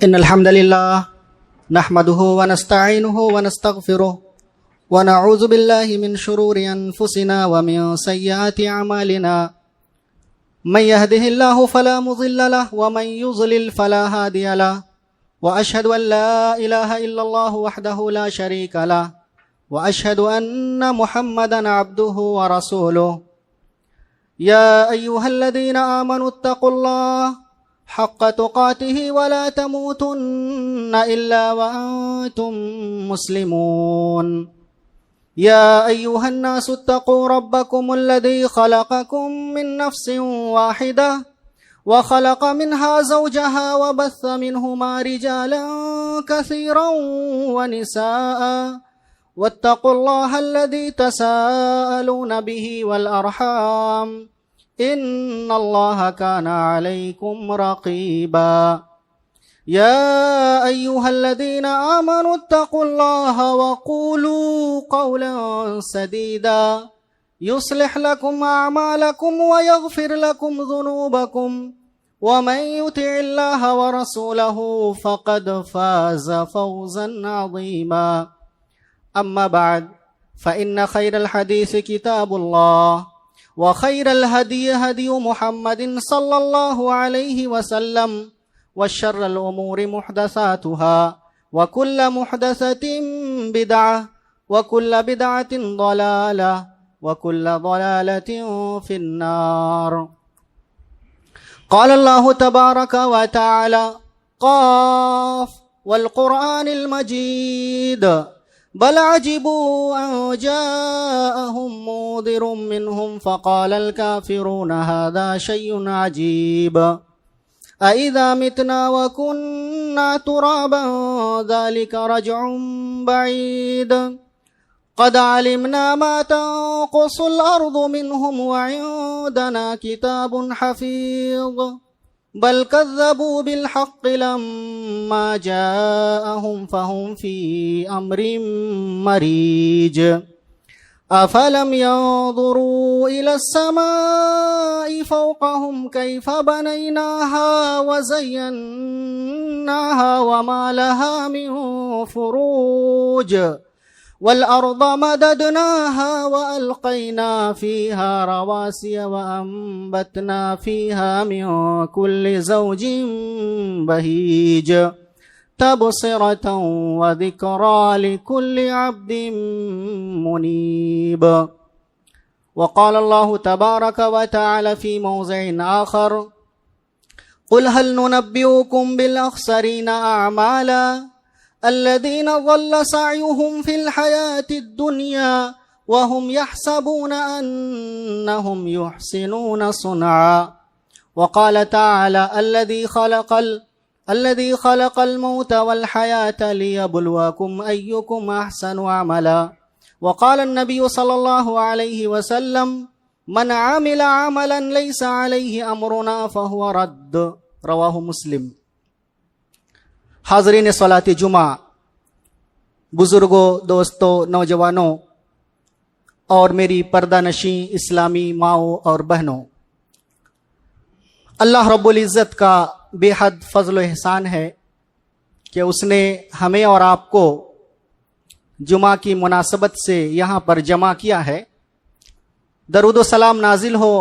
إن الحمد لله نحمده ونستعينه ونستغفره ونعوذ بالله من شرور أنفسنا ومن سيئات أعمالنا من يهده الله فلا مضل له ومن يضلل فلا هادي له وأشهد أن لا إله إلا الله وحده لا شريك له وأشهد أن محمدا عبده ورسوله يا أيها الذين آمنوا اتقوا الله حق تقاته ولا تموتن إلا وأنتم مسلمون يا أيها الناس اتقوا ربكم الذي خلقكم من نفس واحدة وخلق منها زوجها وبث منهما رجالا كثيرا ونساء واتقوا الله الذي تساءلون به والأرحام إن الله كان عليكم رقيبا يا أيها الذين آمنوا اتقوا الله وقولوا قولا سديدا يصلح لكم أعمالكم ويغفر لكم ذنوبكم ومن يطع الله ورسوله فقد فاز فوزا عظيما أما بعد فإن خير الحديث كتاب الله وخير الهدي هدي محمد صلى الله عليه وسلم وشر الأمور محدثاتها وكل محدثة بدعة وكل بدعة ضلالة وكل ضلالة في النار. قال الله تبارك وتعالى قاف والقرآن المجيد بل عجبوا أن جاءهم منذر منهم فقال الكافرون هذا شيء عجيب أإذا متنا وكنا ترابا ذلك رجع بعيد قد علمنا ما تنقص الأرض منهم وعندنا كتاب حفيظ بل كذبوا بالحق لما جاءهم فهم في أمر مريج أفلم ينظروا إلى السماء فوقهم كيف بنيناها وزيناها وما لها من فروج والأرض مددناها وألقينا فيها رواسي وأنبتنا فيها من كل زوج بهيج تبصرة وذكرى لكل عبد منيب. وقال الله تبارك وتعالى في موضع آخر قل هل ننبئكم بالأخسرين أعمالا الذين ضل سعيهم في الحياة الدنيا وهم يحسبون أنهم يحسنون صنعا. وقال تعالى الذي خلق الموت والحياة ليبلوكم أيكم أحسن عملا. وقال النبي صلى الله عليه وسلم من عمل عملا ليس عليه أمرنا فهو رد رواه مسلم. حاضرین صلاۃ جمعہ، بزرگوں، دوستوں، نوجوانوں اور میری پردہ نشین اسلامی ماؤں اور بہنوں، اللہ رب العزت کا بے حد فضل و احسان ہے کہ اس نے ہمیں اور آپ کو جمعہ کی مناسبت سے یہاں پر جمع کیا ہے۔ درود و سلام نازل ہو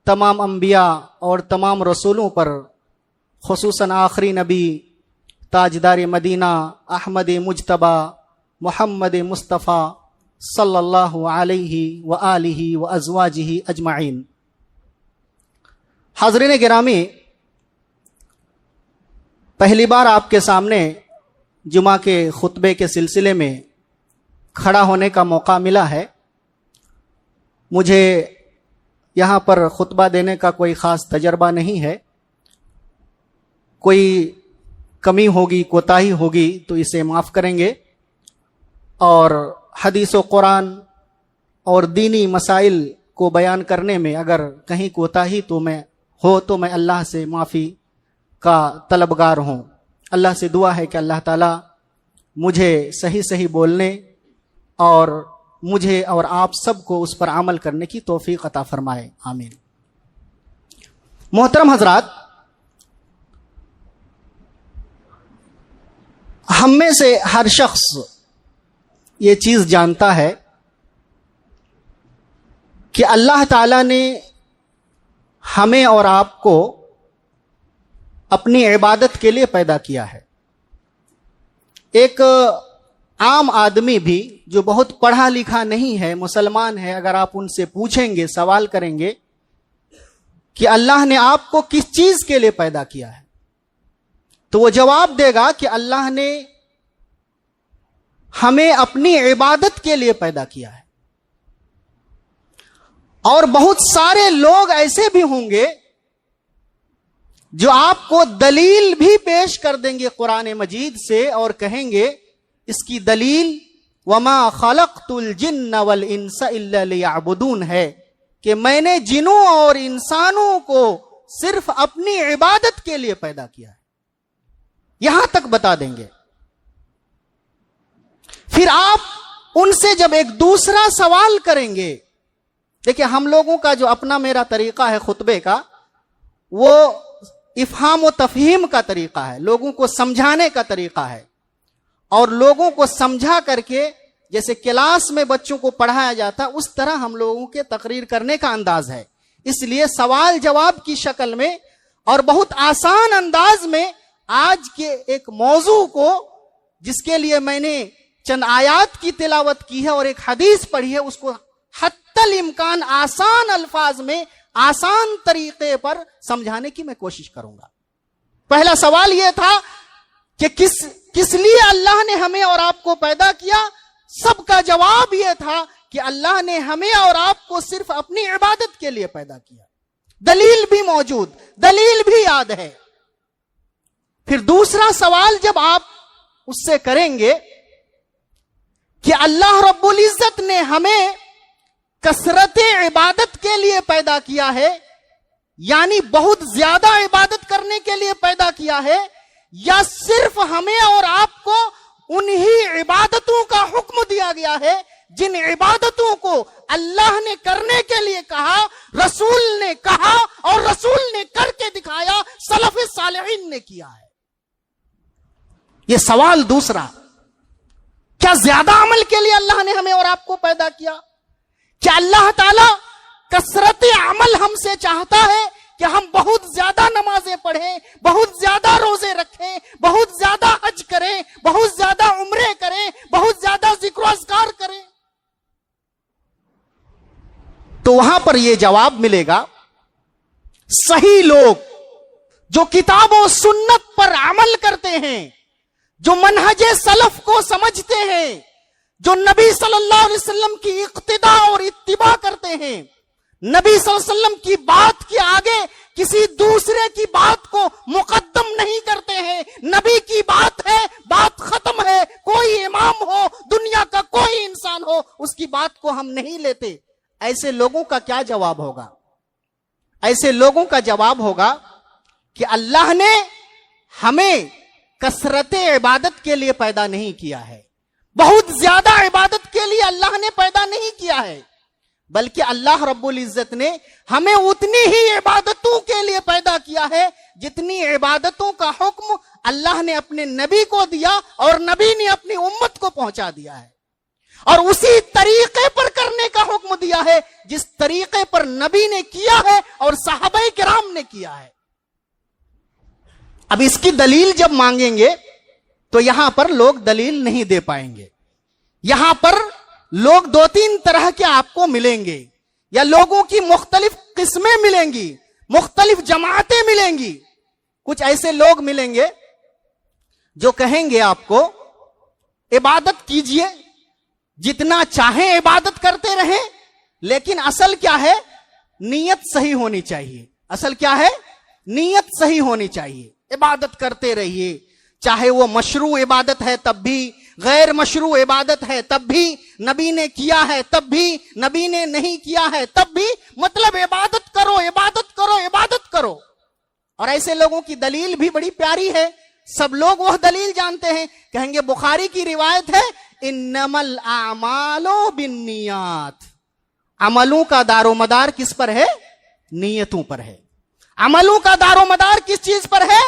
تمام انبیاء اور تمام رسولوں پر، خصوصاً آخری نبی تاجدار مدینہ احمد مجتبی محمد مصطفیٰ صلی اللہ علیہ وآلہ وازواجہ اجمعین۔ حاضرین گرامی، پہلی بار آپ کے سامنے جمعہ کے خطبے کے سلسلے میں کھڑا ہونے کا موقع ملا ہے۔ مجھے یہاں پر خطبہ دینے کا کوئی خاص تجربہ نہیں ہے، کوئی کمی ہوگی، کوتاہی ہوگی تو اسے معاف کریں گے، اور حدیث و قرآن اور دینی مسائل کو بیان کرنے میں اگر کہیں کوتاہی تو میں اللہ سے معافی کا طلبگار ہوں۔ اللہ سے دعا ہے کہ اللہ تعالیٰ مجھے صحیح بولنے اور مجھے اور آپ سب کو اس پر عمل کرنے کی توفیق عطا فرمائے، آمین۔ محترم حضرات، ہم میں سے ہر شخص یہ چیز جانتا ہے کہ اللہ تعالیٰ نے ہمیں اور آپ کو اپنی عبادت کے لیے پیدا کیا ہے. ایک عام آدمی بھی جو بہت پڑھا لکھا نہیں ہے، مسلمان ہے، اگر آپ ان سے پوچھیں گے، سوال کریں گے کہ اللہ نے آپ کو کس چیز کے لیے پیدا کیا ہے، تو وہ جواب دے گا کہ اللہ نے ہمیں اپنی عبادت کے لیے پیدا کیا ہے. اور بہت سارے لوگ ایسے بھی ہوں گے جو آپ کو دلیل بھی پیش کر دیں گے قرآن مجید سے اور کہیں گے اس کی دلیل وما خلقت الجن والانس الا لیعبدون ہے کہ میں نے جنوں اور انسانوں کو صرف اپنی عبادت کے لیے پیدا کیا ہے. یہاں تک بتا دیں گے. پھر آپ ان سے جب ایک دوسرا سوال کریں گے، دیکھیں ہم لوگوں کا جو اپنا میرا طریقہ ہے خطبے کا، وہ افہام و تفہیم کا طریقہ ہے، لوگوں کو سمجھانے کا طریقہ ہے، اور لوگوں کو سمجھا کر کے جیسے کلاس میں بچوں کو پڑھایا جاتا اس طرح ہم لوگوں کے تقریر کرنے کا انداز ہے. اس لیے سوال جواب کی شکل میں اور بہت آسان انداز میں آج کے ایک موضوع کو، جس کے لیے میں نے چند آیات کی تلاوت کی ہے اور ایک حدیث پڑھی ہے، اس کو حتی الامکان آسان الفاظ میں آسان طریقے پر سمجھانے کی میں کوشش کروں گا. پہلا سوال یہ تھا کہ کس لیے اللہ نے ہمیں اور آپ کو پیدا کیا. سب کا جواب یہ تھا کہ اللہ نے ہمیں اور آپ کو صرف اپنی عبادت کے لیے پیدا کیا. دلیل بھی موجود، دلیل بھی یاد ہے. پھر دوسرا سوال جب آپ اس سے کریں گے کہ اللہ رب العزت نے ہمیں کثرت عبادت کے لیے پیدا کیا ہے، یعنی بہت زیادہ عبادت کرنے کے لیے پیدا کیا ہے، یا صرف ہمیں اور آپ کو انہی عبادتوں کا حکم دیا گیا ہے جن عبادتوں کو اللہ نے کرنے کے لیے کہا، رسول نے کہا اور رسول نے کر کے دکھایا، سلف صالحین نے کیا ہے. یہ سوال دوسرا، کیا زیادہ عمل کے لیے اللہ نے ہمیں اور آپ کو پیدا کیا؟ کیا اللہ تعالیٰ کثرت عمل ہم سے چاہتا ہے کہ ہم بہت زیادہ نمازیں پڑھیں، بہت زیادہ روزے رکھیں، بہت زیادہ حج کریں، بہت زیادہ عمرے کریں، بہت زیادہ ذکر و اذکار کریں؟ تو وہاں پر یہ جواب ملے گا، صحیح لوگ جو کتاب و سنت پر عمل کرتے ہیں، جو منہج سلف کو سمجھتے ہیں، جو نبی صلی اللہ علیہ وسلم کی اقتداء اور اتباع کرتے ہیں، نبی صلی اللہ علیہ وسلم کی بات کے آگے کسی دوسرے کی بات کو مقدم نہیں کرتے ہیں. نبی کی بات ہے، بات ختم ہے. کوئی امام ہو، دنیا کا کوئی انسان ہو، اس کی بات کو ہم نہیں لیتے. ایسے لوگوں کا کیا جواب ہوگا؟ ایسے لوگوں کا جواب ہوگا کہ اللہ نے ہمیں کثرت عبادت کے لیے پیدا نہیں کیا ہے، بہت زیادہ عبادت کے لیے اللہ نے پیدا نہیں کیا ہے، بلکہ اللہ رب العزت نے ہمیں اتنی ہی عبادتوں کے لیے پیدا کیا ہے جتنی عبادتوں کا حکم اللہ نے اپنے نبی کو دیا اور نبی نے اپنی امت کو پہنچا دیا ہے، اور اسی طریقے پر کرنے کا حکم دیا ہے جس طریقے پر نبی نے کیا ہے اور صحابہ کرام نے کیا ہے. اب اس کی دلیل جب مانگیں گے تو یہاں پر لوگ دلیل نہیں دے پائیں گے. یہاں پر لوگ دو تین طرح کے آپ کو ملیں گے، یا لوگوں کی مختلف قسمیں ملیں گی، مختلف جماعتیں ملیں گی. کچھ ایسے لوگ ملیں گے جو کہیں گے آپ کو عبادت کیجئے، جتنا چاہیں عبادت کرتے رہیں، لیکن اصل کیا ہے؟ نیت صحیح ہونی چاہیے. اصل کیا ہے؟ نیت صحیح ہونی چاہیے. عبادت کرتے رہیے، چاہے وہ مشروع عبادت ہے تب بھی، غیر مشروع عبادت ہے تب بھی، نبی نے کیا ہے تب بھی، نبی نے نہیں کیا ہے تب بھی، مطلب عبادت کرو، عبادت کرو، عبادت کرو. اور ایسے لوگوں کی دلیل بھی بڑی پیاری ہے، سب لوگ وہ دلیل جانتے ہیں. کہیں گے بخاری کی روایت ہے، انما الاعمال بالنیات. عملوں کا دار و مدار کس پر ہے؟ نیتوں پر ہے. عملوں کا دار و مدار کس چیز پر ہے؟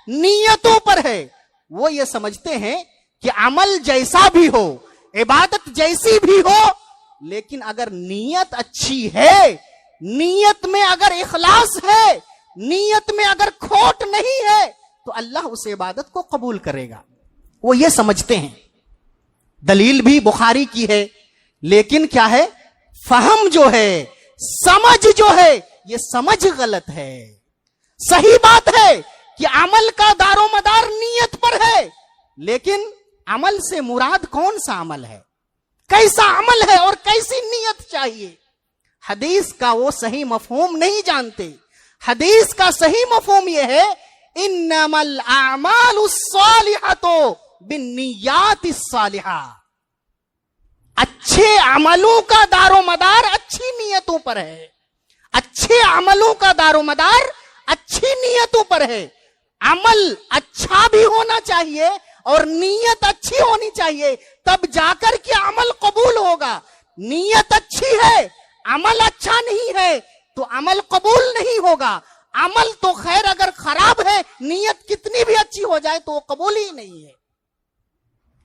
نیتوں پر ہے. وہ یہ سمجھتے ہیں کہ عمل جیسا بھی ہو، عبادت جیسی بھی ہو، لیکن اگر نیت اچھی ہے، نیت میں اگر اخلاص ہے، نیت میں اگر کھوٹ نہیں ہے، تو اللہ اس عبادت کو قبول کرے گا. وہ یہ سمجھتے ہیں. دلیل بھی بخاری کی ہے، لیکن کیا ہے، فہم جو ہے، سمجھ جو ہے، یہ سمجھ غلط ہے. صحیح بات ہے کہ عمل کا دار و مدار نیت پر ہے، لیکن عمل سے مراد کون سا عمل ہے، کیسا عمل ہے اور کیسی نیت چاہیے. حدیث کا وہ صحیح مفہوم نہیں جانتے. حدیث کا صحیح مفہوم یہ ہے، انما الاعمال الصالحۃ بالنیات الصالحہ. اچھے عملوں کا دار و مدار اچھی نیتوں پر ہے. اچھے عملوں کا دار و مدار اچھی نیتوں پر ہے. عمل اچھا بھی ہونا چاہیے اور نیت اچھی ہونی چاہیے، تب جا کر کے عمل قبول ہوگا. نیت اچھی ہے، عمل اچھا نہیں ہے تو عمل قبول نہیں ہوگا. عمل تو خیر اگر خراب ہے، نیت کتنی بھی اچھی ہو جائے تو وہ قبول ہی نہیں ہے.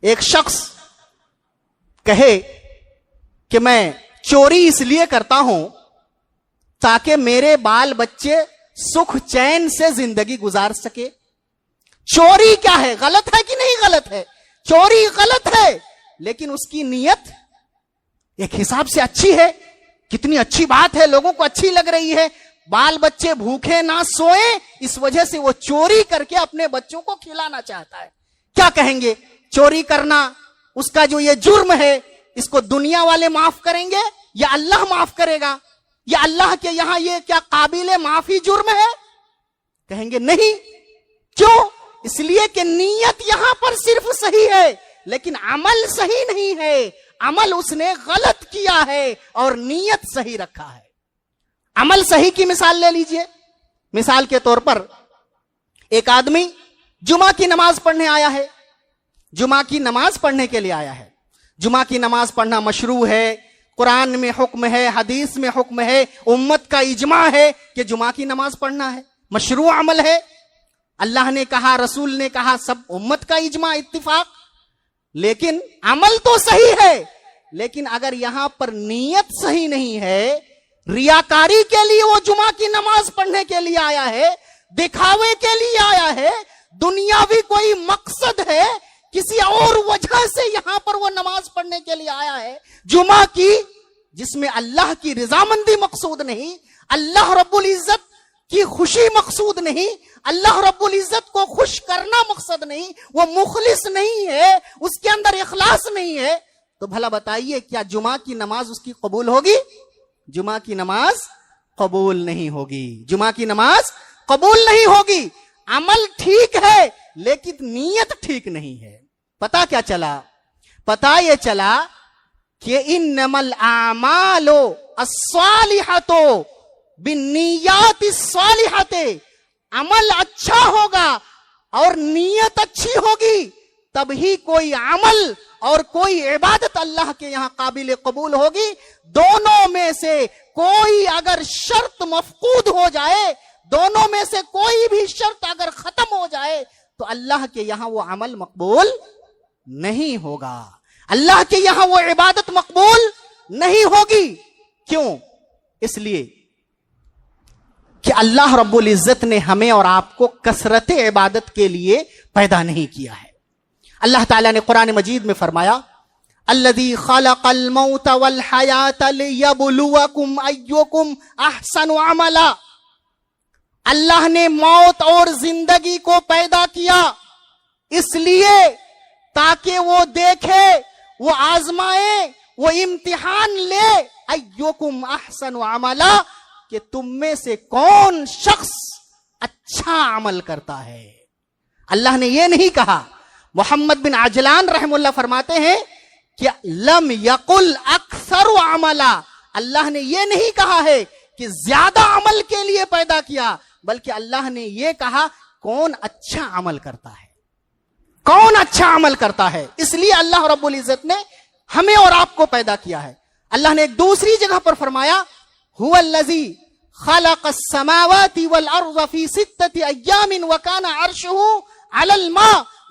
ایک شخص کہے کہ میں چوری اس لیے کرتا ہوں تاکہ میرے بال بچے سکھ چین سے زندگی گزار سکے. چوری کیا ہے، غلط ہے کہ نہیں غلط ہے؟ چوری غلط ہے، لیکن اس کی نیت ایک حساب سے اچھی ہے. کتنی اچھی بات ہے، لوگوں کو اچھی لگ رہی ہے، بال بچے بھوکے نہ سوئیں، اس وجہ سے وہ چوری کر کے اپنے بچوں کو کھلانا چاہتا ہے. کیا کہیں گے؟ چوری کرنا، اس کا جو یہ جرم ہے، اس کو دنیا والے معاف کریں گے یا اللہ معاف کرے گا؟ یا اللہ کے یہاں یہ کیا قابل معافی جرم ہے؟ کہیں گے نہیں. کیوں؟ اس لیے کہ نیت یہاں پر صرف صحیح ہے، لیکن عمل صحیح نہیں ہے. عمل اس نے غلط کیا ہے اور نیت صحیح رکھا ہے. عمل صحیح کی مثال لے لیجئے. مثال کے طور پر ایک آدمی جمعہ کی نماز پڑھنے آیا ہے. جمعہ کی نماز پڑھنے کے لیے آیا ہے. جمعہ کی نماز پڑھنا مشروع ہے، قرآن میں حکم ہے، حدیث میں حکم ہے، امت کا اجماع ہے کہ جمعہ کی نماز پڑھنا ہے، مشروع عمل ہے. اللہ نے کہا، رسول نے کہا، سب امت کا اجماع اتفاق. لیکن عمل تو صحیح ہے، لیکن اگر یہاں پر نیت صحیح نہیں ہے، ریاکاری کے لیے وہ جمعہ کی نماز پڑھنے کے لیے آیا ہے، دکھاوے کے لیے آیا ہے، دنیاوی کوئی مقصد ہے، کسی اور وجہ سے یہاں پر وہ نماز پڑھنے کے لیے آیا ہے جمعہ کی، جس میں اللہ کی رضامندی مقصود نہیں، اللہ رب العزت کی خوشی مقصود نہیں، اللہ رب العزت کو خوش کرنا مقصد نہیں، وہ مخلص نہیں ہے، اس کے اندر اخلاص نہیں ہے، تو بھلا بتائیے کیا جمعہ کی نماز اس کی قبول ہوگی؟ جمعہ کی نماز قبول نہیں ہوگی. جمعہ کی نماز قبول نہیں ہوگی. عمل ٹھیک ہے لیکن نیت ٹھیک نہیں ہے. پتا کیا چلا؟ پتا یہ چلا کہ انما الاعمال الصالحۃ بالنیات الصالحۃ. عمل اچھا ہوگا اور نیت اچھی ہوگی تب ہی کوئی عمل اور کوئی عبادت اللہ کے یہاں قابل قبول ہوگی. دونوں میں سے کوئی اگر شرط مفقود ہو جائے، دونوں میں سے کوئی بھی شرط اگر ختم ہو جائے تو اللہ کے یہاں وہ عمل مقبول نہیں ہوگا، اللہ کے یہاں وہ عبادت مقبول نہیں ہوگی. کیوں؟ اس لیے کہ اللہ رب العزت نے ہمیں اور آپ کو کثرت عبادت کے لیے پیدا نہیں کیا ہے. اللہ تعالیٰ نے قرآن مجید میں فرمایا، الذی خلق الموت والحیات لیبلوکم ایکم احسن عملا. اللہ نے موت اور زندگی کو پیدا کیا اس لیے تاکہ وہ دیکھے، وہ آزمائے، وہ امتحان لے، ایکم احسن عملا، کہ تم میں سے کون شخص اچھا عمل کرتا ہے. اللہ نے یہ نہیں کہا. محمد بن عجلان رحم اللہ فرماتے ہیں کہ لم یقل اکثر عملا. اللہ نے یہ نہیں کہا ہے کہ زیادہ عمل کے لیے پیدا کیا، بلکہ اللہ نے یہ کہا کون اچھا عمل کرتا ہے، کون اچھا عمل کرتا ہے. اس لیے اللہ رب العزت نے ہمیں اور آپ کو پیدا کیا ہے. اللہ نے ایک دوسری جگہ پر فرمایا، هو الذی خلق السماوات والارض فی 6 ایام وکان عرشه علی الماء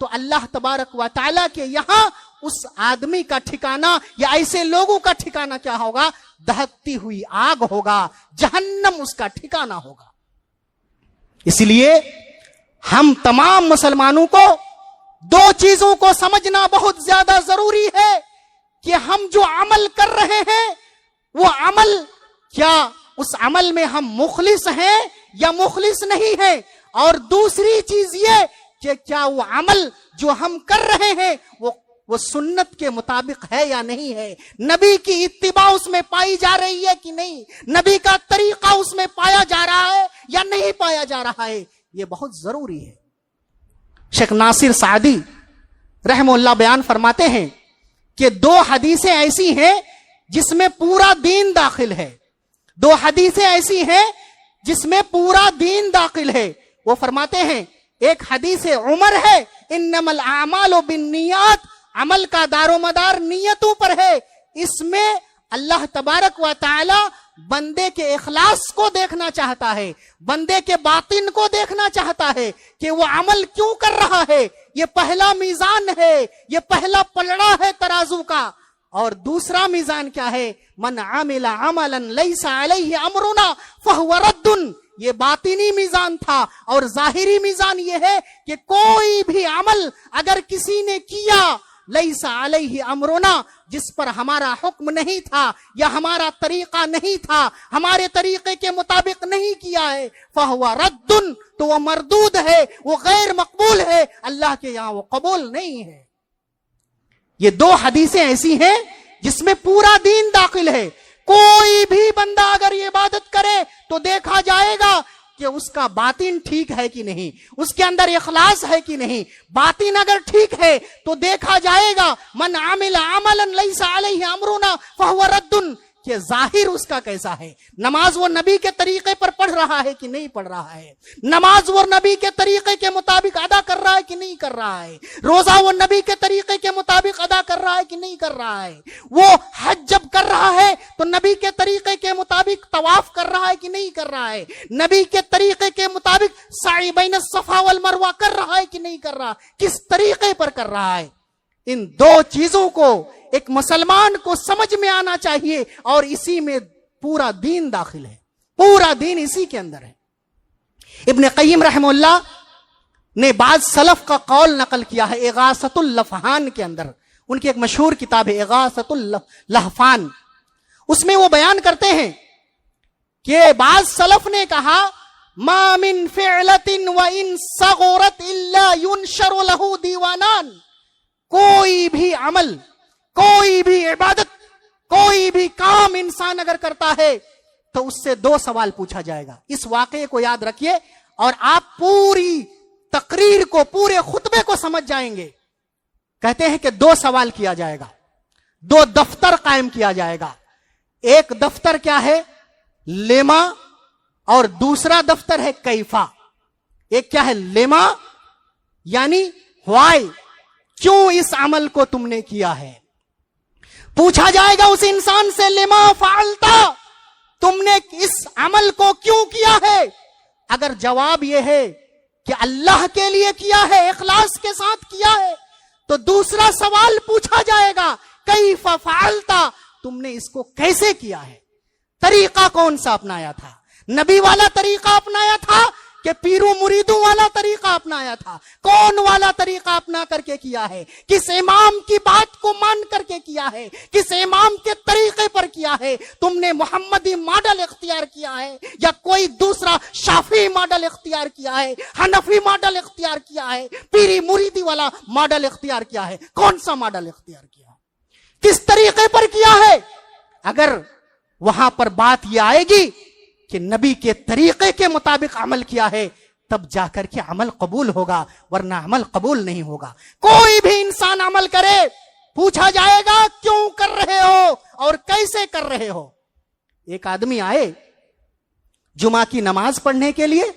تو اللہ تبارک و تعالیٰ کے یہاں اس آدمی کا ٹھکانہ یا ایسے لوگوں کا ٹھکانہ کیا ہوگا؟ دہکتی ہوئی آگ ہوگا، جہنم اس کا ٹھکانہ ہوگا۔ اس لیے ہم تمام مسلمانوں کو دو چیزوں کو سمجھنا بہت زیادہ ضروری ہے کہ ہم جو عمل کر رہے ہیں وہ عمل کیا اس عمل میں ہم مخلص ہیں یا مخلص نہیں ہیں، اور دوسری چیز یہ کہ کیا وہ عمل جو ہم کر رہے ہیں وہ سنت کے مطابق ہے یا نہیں ہے، نبی کی اتباع اس میں پائی جا رہی ہے کہ نہیں، نبی کا طریقہ اس میں پایا جا رہا ہے یا نہیں پایا جا رہا ہے، یہ بہت ضروری ہے۔ شیخ ناصر سعدی رحمہ اللہ بیان فرماتے ہیں کہ دو حدیثیں ایسی ہیں جس میں پورا دین داخل ہے، دو حدیثیں ایسی ہیں جس میں پورا دین داخل ہے۔ وہ فرماتے ہیں ایک حدیث عمر ہے، انما الاعمال بالنیات، عمل کا دار و مدار نیتوں پر ہے، اس میں اللہ تبارک و تعالی بندے کے اخلاص کو دیکھنا چاہتا ہے، بندے کے باطن کو دیکھنا چاہتا ہے کہ وہ عمل کیوں کر رہا ہے۔ یہ پہلا میزان ہے، یہ پہلا پلڑا ہے ترازو کا۔ اور دوسرا میزان کیا ہے؟ من عمل عملا لیس علیہ امرنا فہو رد، یہ باطنی میزان تھا۔ اور ظاہری میزان یہ ہے کہ کوئی بھی عمل اگر کسی نے کیا لیس علیہ امرنا، جس پر ہمارا حکم نہیں تھا یا ہمارا طریقہ نہیں تھا، ہمارے طریقے کے مطابق نہیں کیا ہے، فہو رد، تو وہ مردود ہے، وہ غیر مقبول ہے، اللہ کے یہاں وہ قبول نہیں ہے۔ یہ دو حدیثیں ایسی ہیں جس میں پورا دین داخل ہے۔ کوئی بھی بندہ اگر یہ عبادت کرے تو دیکھا جائے گا کہ اس کا باطن ٹھیک ہے کہ نہیں، اس کے اندر اخلاص ہے کہ نہیں۔ باطن اگر ٹھیک ہے تو دیکھا جائے گا من عمل عملا لیس علیہ امرنا فہو رد، کہ ظاہر اس کا کیسا ہے، نماز وہ نبی کے طریقے پر پڑھ رہا ہے کہ نہیں پڑھ رہا ہے، نماز وہ نبی کے طریقے کے مطابق ادا کر رہا ہے کہ نہیں کر رہا ہے، روزہ وہ نبی کے طریقے کے مطابق ادا کر رہا ہے کہ نہیں کر رہا ہے، وہ حج جب کر رہا ہے تو نبی کے طریقے کے مطابق طواف کر رہا ہے کہ نہیں کر رہا ہے، نبی کے طریقے کے مطابق سعی بین الصفا والمروہ کر رہا ہے کہ نہیں کر رہا، کس طریقے پر کر رہا ہے۔ ان دو چیزوں کو ایک مسلمان کو سمجھ میں آنا چاہیے، اور اسی میں پورا دین داخل ہے، پورا دین اسی کے اندر ہے۔ ابن قیم رحمہ اللہ نے بعض سلف کا قول نقل کیا ہے اغاثۃ اللفحان کے اندر، ان کی ایک مشہور کتاب ہے اغاثۃ اللفحان، اس میں وہ بیان کرتے ہیں کہ بعض سلف نے کہا ما من فعلۃ وان صغرت الا ينشر له دیوانان، کوئی بھی عمل، کوئی بھی عبادت، کوئی بھی کام انسان اگر کرتا ہے تو اس سے دو سوال پوچھا جائے گا۔ اس واقعے کو یاد رکھیے اور آپ پوری تقریر کو، پورے خطبے کو سمجھ جائیں گے۔ کہتے ہیں کہ دو سوال کیا جائے گا، دو دفتر قائم کیا جائے گا۔ ایک دفتر کیا ہے؟ لیما، اور دوسرا دفتر ہے کیفا۔ ایک کیا ہے؟ لیما یعنی وائی، کیوں اس عمل کو تم نے کیا ہے۔ پوچھا جائے گا اس انسان سے لما فعلتا، تم نے اس عمل کو کیوں کیا ہے۔ اگر جواب یہ ہے کہ اللہ کے لیے کیا ہے، اخلاص کے ساتھ کیا ہے، تو دوسرا سوال پوچھا جائے گا کیف فعلتا، تم نے اس کو کیسے کیا ہے، طریقہ کون سا اپنایا تھا، نبی والا طریقہ اپنایا تھا کہ پیروں مریدوں والا طریقہ اپنایا تھا، کون والا طریقہ اپنا کر کے کیا ہے، کس امام کی بات کو مان کر کے کیا ہے، کس امام کے طریقے پر کیا ہے، تم نے محمدی ماڈل اختیار کیا ہے یا کوئی دوسرا شافعی ماڈل اختیار کیا ہے، حنفی ماڈل اختیار کیا ہے، پیری مریدی والا ماڈل اختیار کیا ہے، کون سا ماڈل اختیار کیا ہے، کس طریقے پر کیا ہے۔ اگر وہاں پر بات یہ آئے گی کہ نبی کے طریقے کے مطابق عمل کیا ہے، تب جا کر کے عمل قبول ہوگا، ورنہ عمل قبول نہیں ہوگا۔ کوئی بھی انسان عمل کرے، پوچھا جائے گا کیوں کر رہے ہو اور کیسے کر رہے ہو۔ ایک آدمی آئے جمعہ کی نماز پڑھنے کے لیے،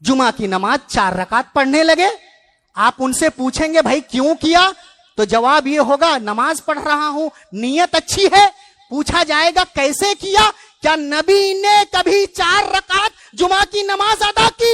جمعہ کی نماز 4 رکعت پڑھنے لگے، آپ ان سے پوچھیں گے بھائی کیوں کیا، تو جواب یہ ہوگا نماز پڑھ رہا ہوں، نیت اچھی ہے۔ پوچھا جائے گا کیسے کیا، کیا نبی نے کبھی 4 رکعت جمعہ کی نماز ادا کی؟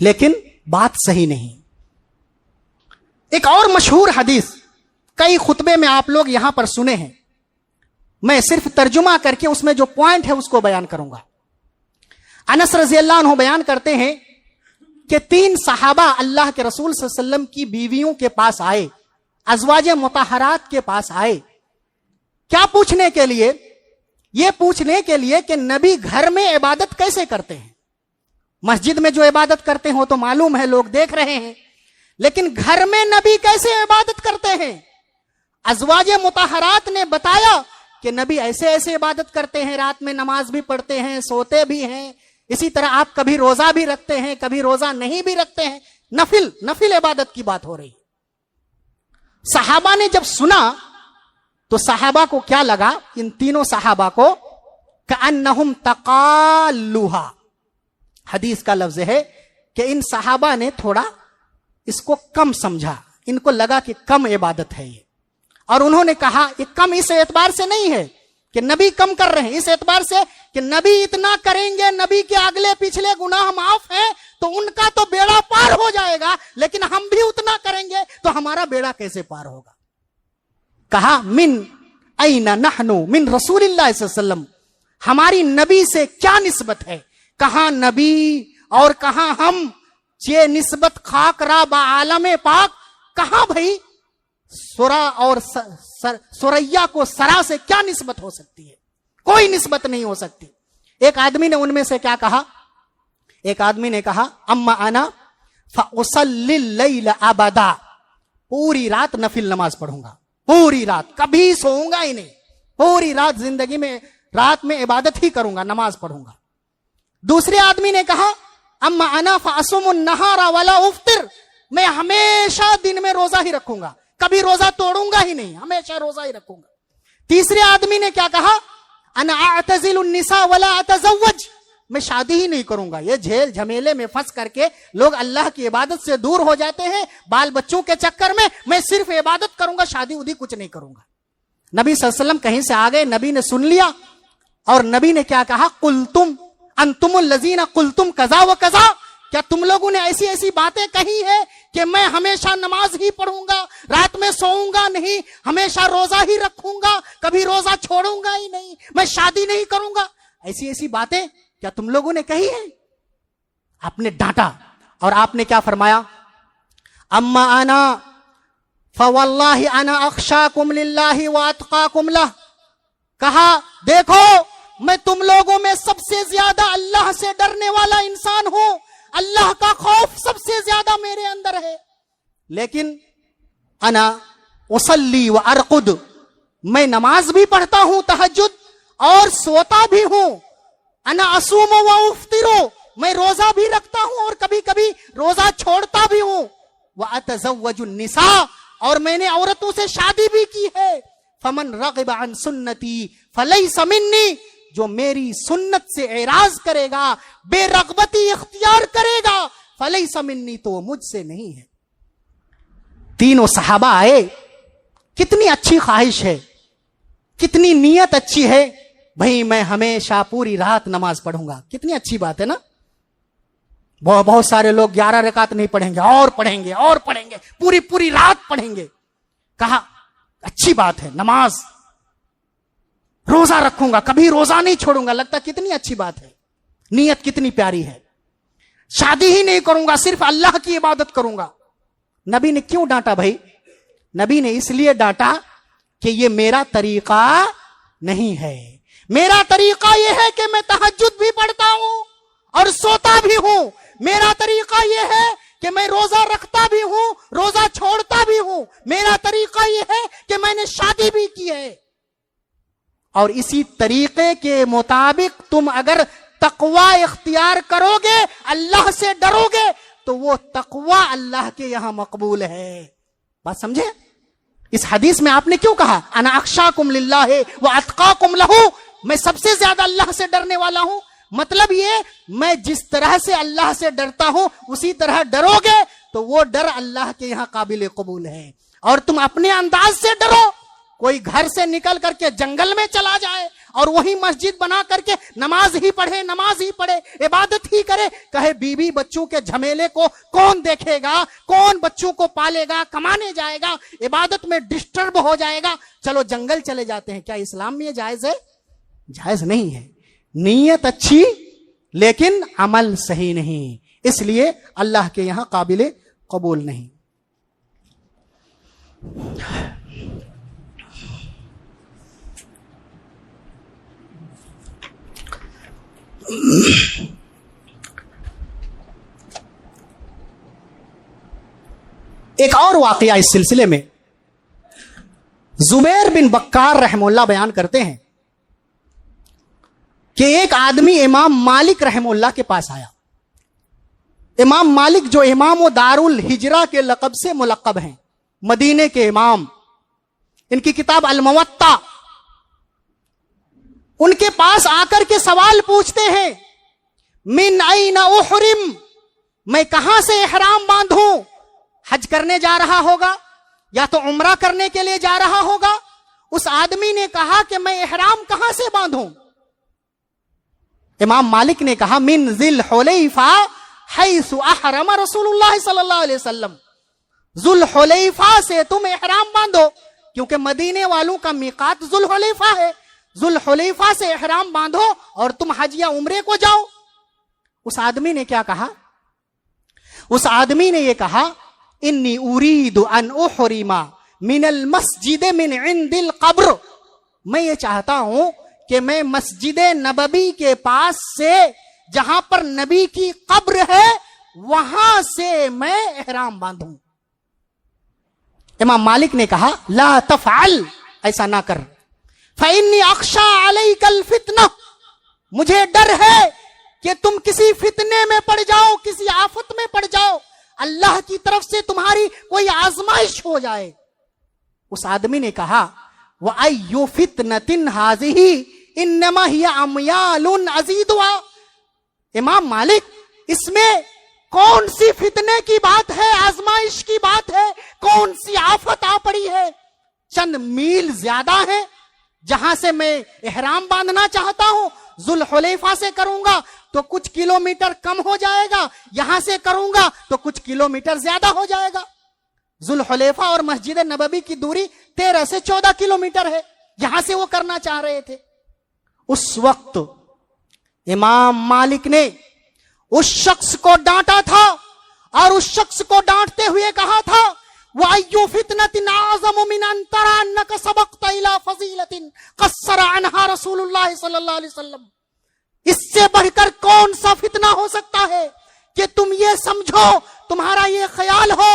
لیکن بات صحیح نہیں. ایک اور مشہور حدیث کئی خطبے میں آپ لوگ یہاں پر سنے ہیں, میں صرف ترجمہ کر کے اس میں جو پوائنٹ ہے اس کو بیان کروں گا. انس رضی اللہ عنہ بیان کرتے ہیں کہ 3 صحابہ اللہ کے رسول صلی اللہ علیہ وسلم کی بیویوں کے پاس آئے, ازواج مطہرات کے پاس آئے. کیا پوچھنے کے لیے؟ یہ پوچھنے کے لیے کہ نبی گھر میں عبادت کیسے کرتے ہیں. مسجد میں جو عبادت کرتے ہو تو معلوم ہے, لوگ دیکھ رہے ہیں, لیکن گھر میں نبی کیسے عبادت کرتے ہیں؟ ازواج مطہرات نے بتایا کہ نبی ایسے ایسے عبادت کرتے ہیں, رات میں نماز بھی پڑھتے ہیں, سوتے بھی ہیں, اسی طرح آپ کبھی روزہ بھی رکھتے ہیں, کبھی روزہ نہیں بھی رکھتے ہیں. نفل عبادت کی بات ہو رہی. صحابہ نے جب سنا تو صحابہ کو کیا لگا, ان تینوں صحابہ کو, کأنہم تقالوہا. حدیث کا لفظ ہے کہ ان صحابہ نے تھوڑا اس کو کم سمجھا, ان کو لگا کہ کم عبادت ہے یہ, اور انہوں نے کہا یہ کم اس اعتبار سے نہیں ہے کہ نبی کم کر رہے ہیں, اس اعتبار سے کہ نبی اتنا کریں گے, نبی کے اگلے پچھلے گناہ معاف ہیں تو ان کا تو بیڑا پار ہو جائے گا, لیکن ہم بھی اتنا کریں گے تو ہمارا بیڑا کیسے پار ہوگا. کہا من این نحنو من رسول اللہ صلی اللہ علیہ وسلم, ہماری نبی سے کیا نسبت ہے, کہاں نبی اور کہاں ہم, یہ نسبت خاک را با عالم پاک. کہاں بھائی سورا اور سوریا کو سرا سے کیا نسبت ہو سکتی ہے؟ کوئی نسبت نہیں ہو سکتی. ایک آدمی نے ان میں سے کیا کہا, ایک آدمی نے کہا اما انا فاصلی اللیل ابدا, پوری رات نفل نماز پڑھوں گا, پوری رات کبھی سوؤں گا ہی نہیں, پوری رات زندگی میں رات میں عبادت ہی کروں گا, نماز پڑھوں گا. دوسرے آدمی نے کہا اما انا فاصوم النہار ولا افطر, میں ہمیشہ دن میں روزہ ہی رکھوں گا, کبھی روزہ توڑوں گا ہی نہیں, ہمیشہ روزہ ہی رکھوں گا. تیسرے آدمی نے کیا کہا, انا اعتزل النساء ولا اتزوج, میں شادی ہی نہیں کروں گا. یہ جھیل جھمیلے میں پھنس کر کے لوگ اللہ کی عبادت سے دور ہو جاتے ہیں بال بچوں کے چکر میں صرف عبادت کروں گا, شادی ودی کچھ نہیں کروں گا. نبی صلی اللہ علیہ وسلم کہیں سے آ گئے, نبی نے سن لیا, اور نبی نے کیا کہا, قلتم انتم الذین قلتم کذا و کذا, کیا تم لوگوں نے ایسی ایسی باتیں کہی ہے کہ میں ہمیشہ نماز ہی پڑھوں گا, رات میں سوؤں گا نہیں, ہمیشہ روزہ ہی رکھوں گا, کبھی روزہ چھوڑوں گا ہی نہیں, میں شادی نہیں کروں گا, ایسی ایسی باتیں کیا تم لوگوں نے کہی ہے؟ آپ نے ڈانٹا اور آپ نے کیا فرمایا, اما انا فواللہ انا اخشاکم للہ واتقاکم لہ, کہا دیکھو میں تم لوگوں میں سب سے زیادہ اللہ سے ڈرنے والا انسان ہوں, اللہ کا خوف سب سے زیادہ میرے اندر ہے, لیکن انا اصلی و ارقد, میں نماز بھی پڑھتا ہوں تہجد اور سوتا بھی ہوں, انا اصوم و افطر, میں روزہ بھی رکھتا ہوں اور کبھی کبھی روزہ چھوڑتا بھی ہوں, واتزوج النساء, اور میں نے عورتوں سے شادی بھی کی ہے, فمن رغب عن سنتی فلیس منی, جو میری سنت سے اعراض کرے گا, بے رغبتی اختیار کرے گا, فلیس منی, تو وہ مجھ سے نہیں ہے. تینوں صحابہ آئے, کتنی اچھی خواہش ہے, کتنی نیت اچھی ہے, بھئی میں ہمیشہ پوری رات نماز پڑھوں گا, کتنی اچھی بات ہے نا. بہت سارے لوگ 11 رکعت نہیں پڑھیں گے, اور پڑھیں گے اور پڑھیں گے, پوری رات پڑھیں گے. کہا اچھی بات ہے نماز, روزہ رکھوں گا, کبھی روزہ نہیں چھوڑوں گا, لگتا کتنی اچھی بات ہے, نیت کتنی پیاری ہے. شادی ہی نہیں کروں گا, صرف اللہ کی عبادت کروں گا. نبی نے کیوں ڈانٹا بھائی؟ نبی نے اس لیے ڈانٹا کہ یہ میرا طریقہ نہیں ہے. میرا طریقہ یہ ہے کہ میں تہجد بھی پڑھتا ہوں اور سوتا بھی ہوں. میرا طریقہ یہ ہے کہ میں روزہ رکھتا بھی ہوں, روزہ چھوڑتا بھی ہوں. میرا طریقہ یہ ہے کہ میں نے شادی بھی کی ہے. اور اسی طریقے کے مطابق تم اگر تقوی اختیار کرو گے, اللہ سے ڈرو گے, تو وہ تقوی اللہ کے یہاں مقبول ہے. بات سمجھے؟ اس حدیث میں آپ نے کیوں کہا انا اخشاکم للہ واتقاکم لہ, میں سب سے زیادہ اللہ سے ڈرنے والا ہوں. مطلب یہ, میں جس طرح سے اللہ سے ڈرتا ہوں اسی طرح ڈرو گے تو وہ ڈر اللہ کے یہاں قابل قبول ہے. اور تم اپنے انداز سے ڈرو کوئی گھر سے نکل کر کے جنگل میں چلا جائے اور وہی مسجد بنا کر کے نماز ہی پڑھے عبادت ہی کرے, کہے بیوی بچوں کے جھمیلے کو کون دیکھے گا, کون بچوں کو پالے گا, کمانے جائے گا, عبادت میں ڈسٹرب ہو جائے گا, چلو جنگل چلے جاتے ہیں. کیا اسلام میں یہ جائز ہے؟ جائز نہیں ہے. نیت اچھی لیکن عمل صحیح نہیں, اس لیے اللہ کے یہاں قابل قبول نہیں. ایک اور واقعہ اس سلسلے میں زبیر بن بکار رحمہ اللہ بیان کرتے ہیں کہ ایک آدمی امام مالک رحمہ اللہ کے پاس آیا. امام مالک جو امام و دار الحجرہ کے لقب سے ملقب ہیں, مدینے کے امام, ان کی کتاب الموطا, ان کے پاس آ کر کے سوال پوچھتے ہیں, من این احرم, میں کہاں سے احرام باندھوں؟ حج کرنے جا رہا ہوگا یا تو عمرہ کرنے کے لیے جا رہا ہوگا. اس آدمی نے کہا کہ میں احرام کہاں سے باندھوں؟ امام مالک نے کہا من ذی الحلیفہ حیث احرم رسول اللہ صلی اللہ علیہ وسلم, ذو الحلیفہ سے تم احرام باندھو, کیونکہ مدینے والوں کا میقات ذو الحلیفہ ہے. ذو الحلیفہ سے احرام باندھو اور تم حج یا عمرے کو جاؤ. اس آدمی نے کیا کہا؟ اس آدمی نے یہ کہا انی ارید ان احرم من المسجد من عند القبر, میں یہ چاہتا ہوں کہ میں مسجد نبوی کے پاس سے, جہاں پر نبی کی قبر ہے, وہاں سے میں احرام باندھوں. امام مالک نے کہا لا تفعل, ایسا نہ کر, فإنی اخشى علیک الفتنہ, مجھے ڈر ہے کہ تم کسی فتنے میں پڑ جاؤ, کسی آفت میں پڑ جاؤ, اللہ کی طرف سے تمہاری کوئی آزمائش ہو جائے. اس آدمی نے کہا وَأَيُّ فِتْنَةٍ هَذِهِ إِنَّمَا هِيَ أَمْيَالٌ أَزِيدُهَا, امام مالک اس میں کون سی فتنے کی بات ہے, آزمائش کی بات ہے, کون سی آفت آ پڑی ہے؟ چند میل زیادہ ہے جہاں سے میں احرام باندھنا چاہتا ہوں. ذوالحلیفہ سے کروں گا تو کچھ کلومیٹر کم ہو جائے گا, یہاں سے کروں گا تو کچھ کلومیٹر زیادہ ہو جائے گا. ذوالحلیفہ اور مسجد نبوی کی دوری 13 سے 14 کلومیٹر ہے, یہاں سے وہ کرنا چاہ رہے تھے. اس وقت امام مالک نے اس شخص کو ڈانٹا تھا اور اس شخص کو ڈانٹتے ہوئے کہا تھا وَأَيُّ فِتْنَةٍ أَعْظَمُ مِنْ أَنْ تَرَى أَنَّكَ سَبَقْتَ إِلَى فَضِيلَةٍ قَصَّرَ عَنْهَا رسول اللہ صلی اللہ علیہ وسلم. اس سے بڑھ کر کون سا فتنہ ہو سکتا ہے کہ تم یہ سمجھو, تمہارا یہ خیال ہو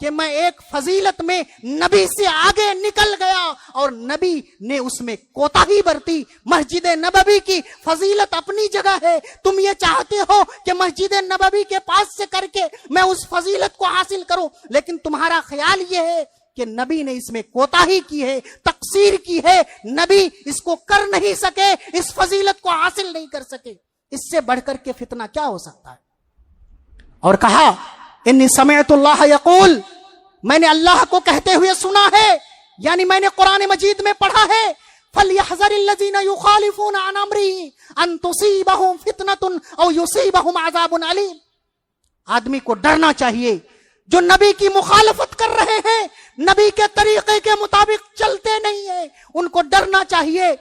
کہ میں ایک فضیلت میں نبی سے آگے نکل گیا اور نبی نے اس میں کوتاہی برتی. مسجد نبوی کی فضیلت اپنی جگہ ہے, تم یہ چاہتے ہو کہ مسجد نبوی کے پاس سے کر کے میں اس فضیلت کو حاصل کروں, لیکن تمہارا خیال یہ ہے کہ نبی نے اس میں کوتاہی کی ہے, تقصیر کی ہے, نبی اس کو کر نہیں سکے, اس فضیلت کو حاصل نہیں کر سکے. اس سے بڑھ کر کے فتنہ کیا ہو سکتا ہے؟ اور کہا انی سمعت اللہ یقول, میں نے اللہ کو کہتے ہوئے سنا ہے, یعنی میں نے قرآن مجید میں پڑھا ہے فَلْيَحْذَرِ الَّذِينَ يُخَالِفُونَ عَنْ أَمْرِهِ أَن تُصِيبَهُمْ فِتْنَةٌ أَوْ يُصِيبَهُمْ عَذَابٌ عَلِيمٌ. آدمی کو ڈرنا چاہیے جو نبی کی مخالفت کر رہے ہیں, نبی کے طریقے کے مطابق چلتے نہیں ہیں, ان کو ڈرنا چاہیے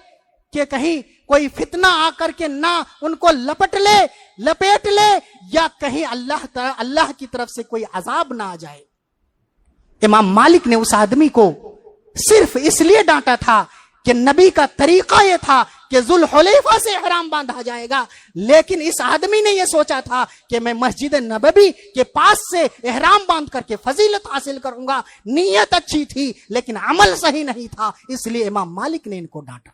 کہ کہیں کوئی فتنہ آ کر کے نہ ان کو لپیٹ لے یا کہیں اللہ کی طرف سے کوئی عذاب نہ آ جائے. امام مالک نے اس آدمی کو صرف اس لیے ڈانٹا تھا کہ نبی کا طریقہ یہ تھا کہ ذوالحلیفہ سے احرام باندھا جائے گا, لیکن اس آدمی نے یہ سوچا تھا کہ میں مسجد نبوی کے پاس سے احرام باندھ کر کے فضیلت حاصل کروں گا. نیت اچھی تھی لیکن عمل صحیح نہیں تھا, اس لیے امام مالک نے ان کو ڈانٹا.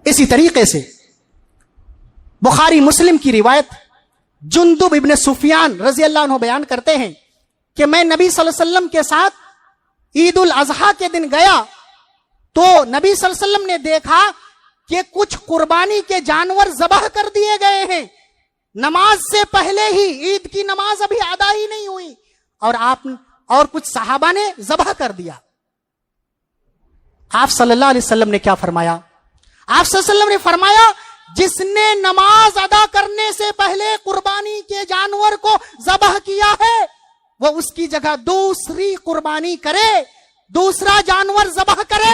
اسی طریقے سے بخاری مسلم کی روایت جندب ابن سفیان رضی اللہ عنہ بیان کرتے ہیں کہ میں نبی صلی اللہ علیہ وسلم کے ساتھ عید الاضحیٰ کے دن گیا تو نبی صلی اللہ علیہ وسلم نے دیکھا کہ کچھ قربانی کے جانور ذبح کر دیے گئے ہیں. نماز سے پہلے ہی, عید کی نماز ابھی ادا ہی نہیں ہوئی اور کچھ صحابہ نے ذبح کر دیا. آپ صلی اللہ علیہ وسلم نے کیا فرمایا؟ آپ صلی اللہ علیہ وسلم نے فرمایا جس نے نماز ادا کرنے سے پہلے قربانی کے جانور کو ذبح کیا ہے وہ اس کی جگہ دوسری قربانی کرے، دوسرا جانور ذبح کرے،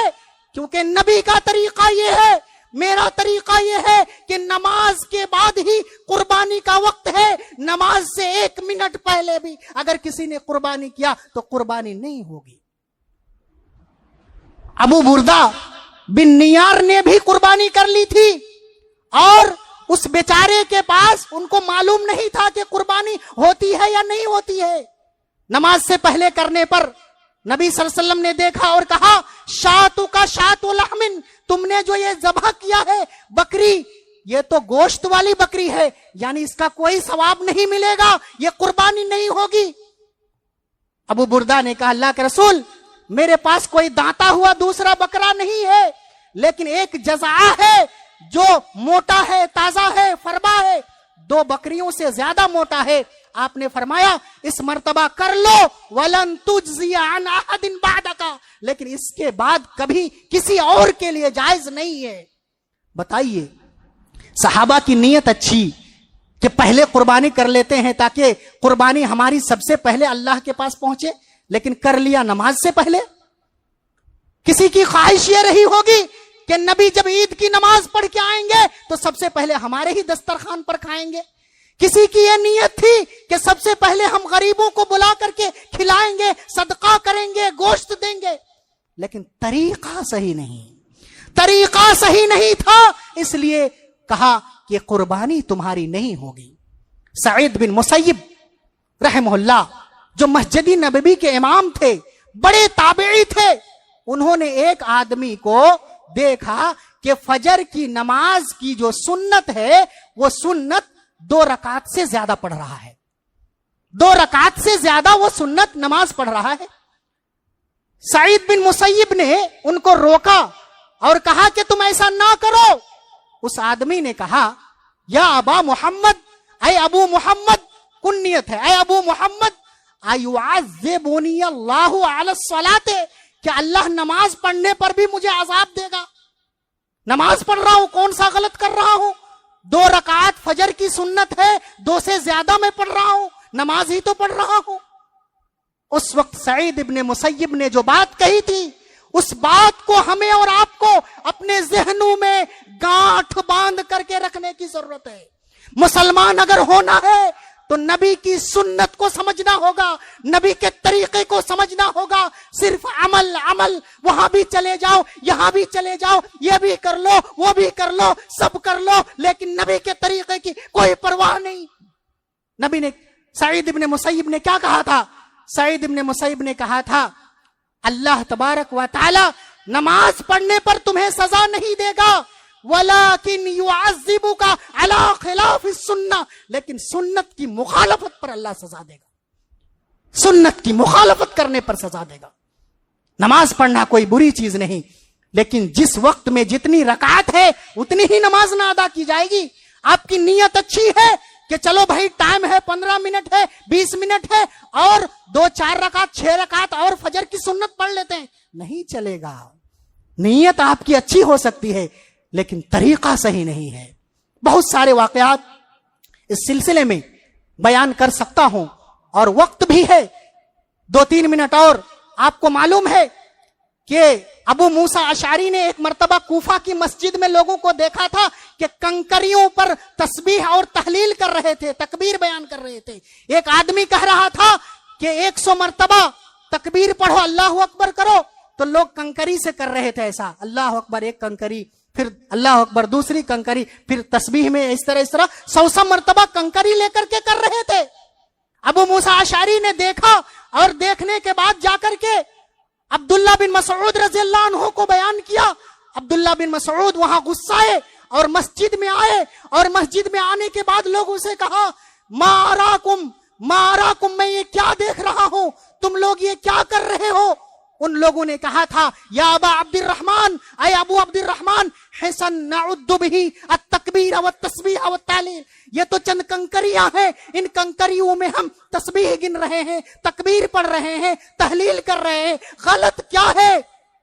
کیونکہ نبی کا طریقہ یہ ہے، میرا طریقہ یہ ہے کہ نماز کے بعد ہی قربانی کا وقت ہے، نماز سے 1 منٹ پہلے بھی اگر کسی نے قربانی کیا تو قربانی نہیں ہوگی۔ ابو بردہ بن نیار نے بھی قربانی کر لی تھی اور اس بیچارے کے پاس ان کو معلوم نہیں تھا کہ قربانی ہوتی ہے یا نہیں ہوتی ہے۔ نماز سے پہلے کرنے پر نبی صلی اللہ علیہ وسلم نے دیکھا اور کہا شاتو کا شاتو لحمن، تم نے جو یہ ذبح کیا ہے بکری، یہ تو گوشت والی بکری ہے، یعنی اس کا کوئی ثواب نہیں ملے گا، یہ قربانی نہیں ہوگی۔ ابو بردہ نے کہا اللہ کے رسول میرے پاس کوئی دانتا ہوا دوسرا بکرا نہیں ہے، لیکن ایک جزعہ ہے جو موٹا ہے، تازہ ہے، فربا ہے، 2 بکریوں سے زیادہ موٹا ہے۔ آپ نے فرمایا اس مرتبہ کر لو وَلَن تُجْزِيَ عَنْ أَحَدٍ بَعْدَكَ، لیکن اس کے بعد کبھی کسی اور کے لیے جائز نہیں ہے۔ بتائیے صحابہ کی نیت اچھی کہ پہلے قربانی کر لیتے ہیں تاکہ قربانی ہماری سب سے پہلے اللہ کے پاس پہنچے، لیکن کر لیا نماز سے پہلے۔ کسی کی خواہش یہ رہی ہوگی کہ نبی جب عید کی نماز پڑھ کے آئیں گے تو سب سے پہلے ہمارے ہی دسترخوان پر کھائیں گے۔ کسی کی یہ نیت تھی کہ سب سے پہلے ہم غریبوں کو بلا کر کے کھلائیں گے، صدقہ کریں گے، گوشت دیں گے، لیکن طریقہ صحیح نہیں تھا، اس لیے کہا کہ قربانی تمہاری نہیں ہوگی۔ سعید بن مسیب رحمہ اللہ جو مسجد نبوی کے امام تھے، بڑے تابعی تھے، انہوں نے ایک آدمی کو دیکھا کہ فجر کی نماز کی جو سنت ہے وہ سنت 2 رکعت سے زیادہ پڑھ رہا ہے، 2 رکعت سے زیادہ وہ سنت نماز پڑھ رہا ہے۔ سعید بن مسیب نے ان کو روکا اور کہا کہ تم ایسا نہ کرو۔ اس آدمی نے کہا یا ابا محمد، اے ابو محمد، کنیت ہے، اے ابو محمد، ایعذبنی اللہ علی الصلاۃ، کہ اللہ نماز پڑھنے پر بھی مجھے عذاب دے گا؟ نماز پڑھ رہا ہوں، کون سا غلط کر رہا ہوں؟ 2 رکعت فجر کی سنت ہے، 2 سے زیادہ میں پڑھ رہا ہوں، نماز ہی تو پڑھ رہا ہوں۔ اس وقت سعید ابن مسیب نے جو بات کہی تھی، اس بات کو ہمیں اور آپ کو اپنے ذہنوں میں گانٹھ باندھ کر کے رکھنے کی ضرورت ہے۔ مسلمان اگر ہونا ہے تو نبی کی سنت کو سمجھنا ہوگا، نبی کے طریقے کو سمجھنا ہوگا۔ صرف عمل وہاں بھی چلے جاؤ، یہاں بھی چلے جاؤ، یہ بھی کر لو، وہ بھی کر لو، سب کر لو، لیکن نبی کے طریقے کی کوئی پرواہ نہیں۔ نبی نے سعید ابن مسیب نے کیا کہا تھا؟ سعید ابن مسیب نے کہا تھا اللہ تبارک و تعالی نماز پڑھنے پر تمہیں سزا نہیں دے گا، وَلَكِنْ يُعَذِّبُكَ عَلَى خِلَافِ السُّنَّةِ، لیکن سنت کی مخالفت پر اللہ سزا دے گا، سنت کی مخالفت کرنے پر سزا دے گا۔ نماز پڑھنا کوئی بری چیز نہیں، لیکن جس وقت میں جتنی رکعت ہے اتنی ہی نماز نہ ادا کی جائے گی۔ آپ کی نیت اچھی ہے کہ چلو بھائی ٹائم ہے، 15 منٹ ہے، 20 منٹ ہے، اور 2-4 رکعت 6 رکعت اور فجر کی سنت پڑھ لیتے ہیں، نہیں چلے گا۔ نیت آپ کی اچھی ہو سکتی ہے لیکن طریقہ صحیح نہیں ہے۔ بہت سارے واقعات اس سلسلے میں بیان کر سکتا ہوں اور وقت بھی ہے، 2-3 منٹ اور۔ آپ کو معلوم ہے کہ ابو موسیٰ اشعری نے ایک مرتبہ کوفہ کی مسجد میں لوگوں کو دیکھا تھا کہ کنکریوں پر تسبیح اور تحلیل کر رہے تھے، تکبیر بیان کر رہے تھے۔ ایک آدمی کہہ رہا تھا کہ 100 مرتبہ تکبیر پڑھو، اللہ اکبر کرو، تو لوگ کنکری سے کر رہے تھے ایسا، اللہ اکبر ایک کنکری، پھر اللہ اکبر دوسری کنکری، پھر تسبیح میں اس طرح 100 مرتبہ کنکری لے کر کے کر رہے تھے۔ ابو موسیٰ اشعری نے دیکھا اور دیکھنے کے بعد جا کر کے عبداللہ بن مسعود رضی اللہ عنہ کو بیان کیا۔ عبداللہ بن مسعود وہاں غصہ اور مسجد میں آئے، اور مسجد میں آنے کے بعد لوگوں سے کہا ما اراکم، میں یہ کیا دیکھ رہا ہوں، تم لوگ یہ کیا کر رہے ہو؟ ان لوگوں نے کہا تھا یا ابا عبد الرحمن، اے ابو عبد الرحمن، حسن نعد به التکبیر والتسبیح والتحلیل، یہ تو چند کنکریاں ہیں، ان کنکریوں میں ہم تسبیح گن رہے ہیں، تکبیر پڑھ رہے ہیں، تحلیل کر رہے ہیں، غلط کیا ہے؟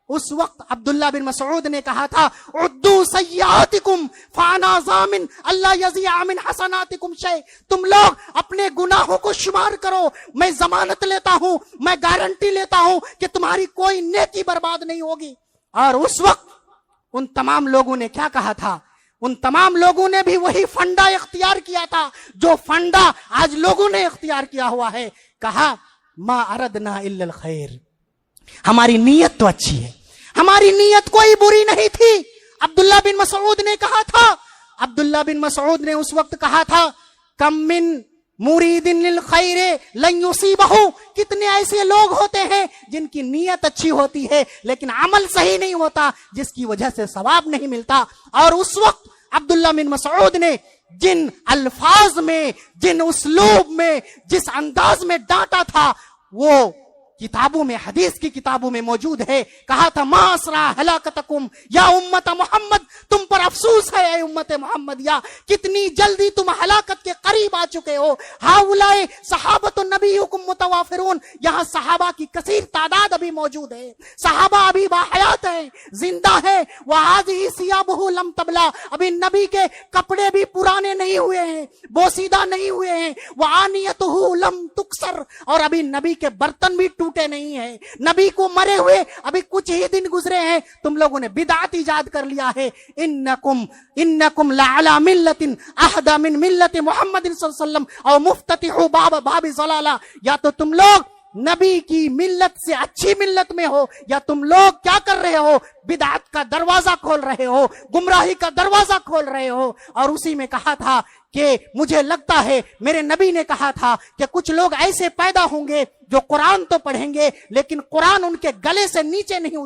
اس وقت عبداللہ بن مسعود نے کہا تھا عدو سیئاتکم فانا ضامن اللہ یضیع من حسناتکم شیء، تم لوگ اپنے گناہوں کو شمار کرو، میں ضمانت لیتا ہوں، میں گارنٹی لیتا ہوں کہ تمہاری کوئی نیکی برباد نہیں ہوگی۔ اور اس وقت ان تمام لوگوں نے کیا کہا تھا؟ ان تمام لوگوں نے بھی وہی فنڈا اختیار کیا تھا جو فنڈا آج لوگوں نے اختیار کیا ہوا ہے۔ کہا ما اردنا الا الخیر، ہماری نیت تو اچھی ہے، ہماری نیت کوئی بری نہیں تھی۔ عبداللہ بن مسعود نے کہا تھا، عبداللہ بن مسعود نے اس وقت کہا تھا کم من مرید للخیر لن یصیبہ، کتنے ایسے لوگ ہوتے ہیں جن کی نیت اچھی ہوتی ہے لیکن عمل صحیح نہیں ہوتا، جس کی وجہ سے ثواب نہیں ملتا۔ اور اس وقت عبداللہ بن مسعود نے جن الفاظ میں، جن اسلوب میں، جس انداز میں ڈانٹا تھا وہ کتابوں میں، حدیث کی کتابوں میں موجود ہے۔ کہا تھا ما اسرع ہلاکتکم یا امت محمد، تم پر افسوس ہے اے امت محمد، یا کتنی جلدی تم ہلاکت کے قریب آ چکے ہو۔ ہؤلاء صحابۃ نبیکم متوافرون، یہاں صحابہ کی کثیر تعداد ابھی موجود ہے، صحابہ ابھی باحیات ہیں، زندہ ہے۔ وہذہ ثیابہ لم تبلا، ابھی نبی کے کپڑے بھی پرانے نہیں ہوئے ہیں، بوسیدہ نہیں ہوئے ہیں۔ وآنیتہ لم تکسر، اور ابھی نبی کے برتن بھی ٹوٹے نہیں ہیں، نبی کو مرے ہوئے ابھی کچھ ہی دن گزرے ہیں، تم لوگوں نے بدعت ایجاد کر لیا ہے۔ انکم لعلی ملت اہدی من ملت محمد صلی اللہ علیہ وسلم او مفتتح باب ضلالہ، یا تو تم لوگ نبی کی ملت سے اچھی ملت میں ہو، یا تم لوگ کیا کر رہے ہو؟ بدعت کا دروازہ کھول رہے ہو، گمراہی کا دروازہ کھول رہے ہو۔ اور اسی میں کہا تھا کہ مجھے لگتا ہے، میرے نبی نے کہا تھا کہ کچھ لوگ ایسے پیدا ہوں گے جو قرآن تو پڑھیں گے لیکن قرآن ان کے گلے سے نیچے نہیں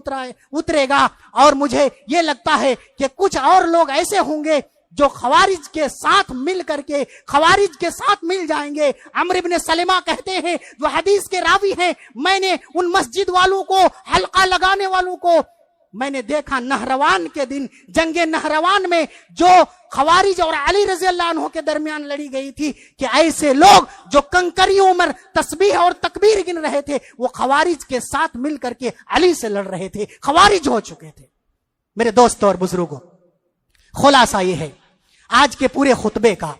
اترے گا، اور مجھے یہ لگتا ہے کہ کچھ اور لوگ ایسے ہوں گے جو خوارج کے ساتھ مل کر کے خوارج کے ساتھ مل جائیں گے۔ عمرو بن سلمہ کہتے ہیں، جو حدیث کے راوی ہیں، میں نے ان مسجد والوں کو، حلقہ لگانے والوں کو میں نے دیکھا نہروان کے دن، جنگ نہروان میں جو خوارج اور علی رضی اللہ عنہ کے درمیان لڑی گئی تھی، کہ ایسے لوگ جو کنکری عمر تسبیح اور تکبیر گن رہے تھے وہ خوارج کے ساتھ مل کر کے علی سے لڑ رہے تھے، خوارج ہو چکے تھے۔ میرے دوستوں اور بزرگوں، خلاصہ یہ ہے آج کے پورے خطبے کا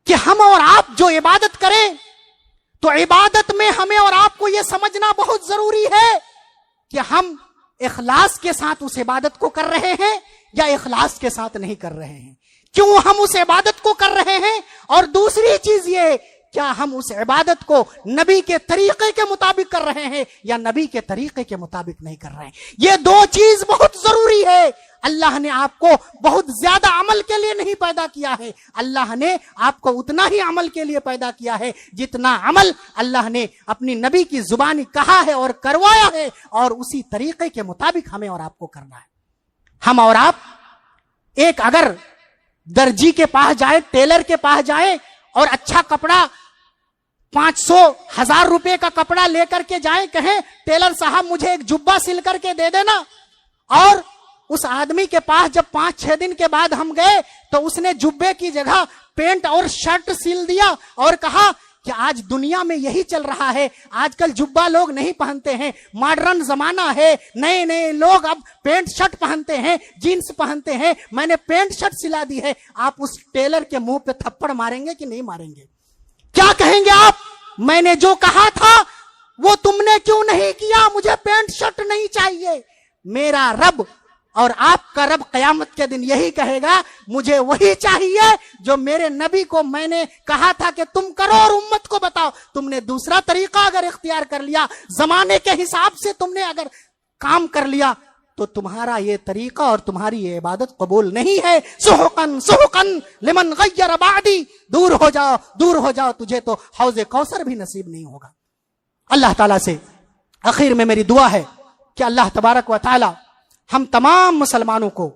کہ ہم اور آپ جو عبادت کریں تو عبادت میں ہمیں اور آپ کو یہ سمجھنا بہت ضروری ہے کہ ہم اخلاص کے ساتھ اس عبادت کو کر رہے ہیں یا اخلاص کے ساتھ نہیں کر رہے ہیں، کیوں ہم اس عبادت کو کر رہے ہیں، اور دوسری چیز یہ کیا ہم اس عبادت کو نبی کے طریقے کے مطابق کر رہے ہیں یا نبی کے طریقے کے مطابق نہیں کر رہے ہیں۔ یہ دو چیز بہت ضروری ہے۔ اللہ نے آپ کو بہت زیادہ عمل کے لیے نہیں پیدا کیا ہے، اللہ نے آپ کو اتنا ہی عمل کے لیے پیدا کیا ہے جتنا عمل اللہ نے اپنی نبی کی زبانی کہا ہے اور کروایا ہے، اور اسی طریقے کے مطابق ہمیں اور آپ کو کرنا ہے۔ ہم اور آپ ایک اگر درجی کے پاس جائے، ٹیلر کے پاس جائے اور اچھا کپڑا 500,000 روپے کا کپڑا لے کر کے جائیں، کہیں ٹیلر صاحب مجھے ایک جبہ سل کر کے دے دینا، اور اس آدمی کے پاس جب 5-6 دن کے بعد ہم گئے تو اس نے جبے کی جگہ پینٹ اور شرٹ سل دیا اور کہا کہ آج دنیا میں یہی چل رہا ہے، آج کل جبہ لوگ نہیں پہنتے ہیں، ماڈرن زمانہ ہے، نئے نئے لوگ اب پینٹ شرٹ پہنتے ہیں، جینس پہنتے ہیں، میں نے پینٹ شرٹ سلا دی ہے۔ آپ اس ٹیلر کے منہ پہ تھپڑ ماریں گے کہ نہیں ماریں گے؟ کیا کہیں گے آپ؟ میں نے جو کہا تھا وہ تم نے کیوں نہیں کیا؟ مجھے پینٹ شرٹ نہیں چاہیے۔ میرا رب اور آپ کا رب قیامت کے دن یہی کہے گا، مجھے وہی چاہیے جو میرے نبی کو میں نے کہا تھا کہ تم کرو اور امت کو بتاؤ۔ تم نے دوسرا طریقہ اگر اختیار کر لیا، زمانے کے حساب سے تم نے اگر کام کر لیا، تو تمہارا یہ طریقہ اور تمہاری یہ عبادت قبول نہیں ہے۔ سحقن سحقن لمن غیر بعدی، دور ہو جاؤ، دور ہو جاؤ، تجھے تو حوض کوثر بھی نصیب نہیں ہوگا۔ اللہ تعالیٰ سے آخر میں میری دعا ہے کہ اللہ تبارک و تعالیٰ ہم تمام مسلمانوں کو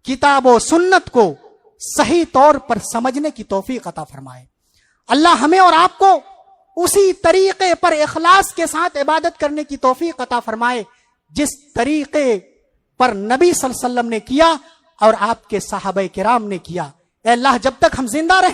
کتاب و سنت کو صحیح طور پر سمجھنے کی توفیق عطا فرمائے۔ اللہ ہمیں اور آپ کو اسی طریقے پر اخلاص کے ساتھ عبادت کرنے کی توفیق عطا فرمائے جس طریقے پر نبی صلی اللہ علیہ وسلم نے کیا اور آپ کے صحابہ کرام نے کیا۔ اے اللہ، جب تک ہم زندہ رہیں